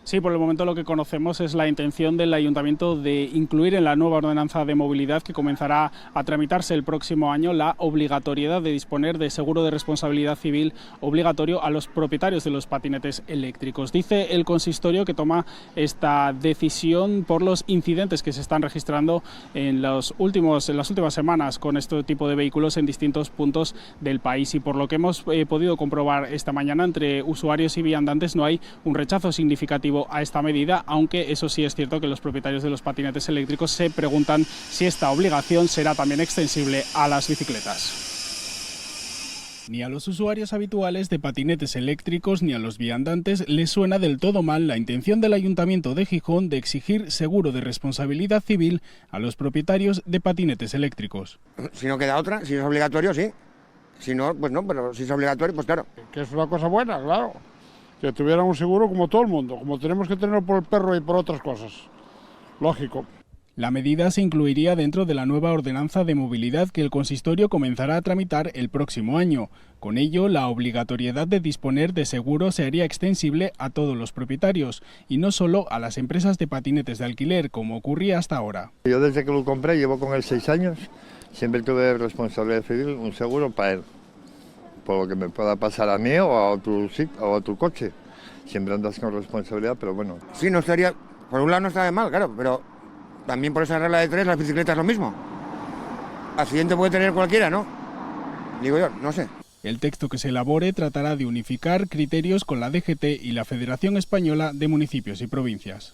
Sí, por el momento lo que conocemos es la intención del Ayuntamiento de incluir en la nueva ordenanza de movilidad que comenzará a tramitarse el próximo año la obligatoriedad de disponer de seguro de responsabilidad civil obligatorio a los propietarios de los patinetes eléctricos. Dice el consistorio que toma esta decisión por los incidentes que se están registrando en las últimas semanas con este tipo de vehículos en distintos puntos del país, y por lo que hemos podido comprobar esta mañana entre usuarios y viandantes no hay un rechazo significativo a esta medida, aunque eso sí es cierto que los propietarios de los patinetes eléctricos se preguntan si esta obligación será también extensible a las bicicletas. Ni a los usuarios habituales de patinetes eléctricos ni a los viandantes les suena del todo mal la intención del Ayuntamiento de Gijón de exigir seguro de responsabilidad civil a los propietarios de patinetes eléctricos. Si no queda otra, si es obligatorio, sí. Si no, pues no, pero si es obligatorio, pues claro. Que es una cosa buena, claro. Que tuviera un seguro como todo el mundo, como tenemos que tenerlo por el perro y por otras cosas. Lógico. La medida se incluiría dentro de la nueva ordenanza de movilidad que el consistorio comenzará a tramitar el próximo año. Con ello, la obligatoriedad de disponer de seguro se haría extensible a todos los propietarios y no solo a las empresas de patinetes de alquiler, como ocurría hasta ahora. Yo desde que lo compré, llevo con él 6 años, siempre tuve responsabilidad civil, un seguro para él, por lo que me pueda pasar a mí o a otro coche. Siempre andas con responsabilidad, pero bueno. Sí, no estaría, por un lado no está mal, claro, pero también por esa regla de 3 las bicicletas es lo mismo. Accidente puede tener cualquiera, ¿no? Digo yo, no sé. El texto que se elabore tratará de unificar criterios con la DGT y la Federación Española de Municipios y Provincias.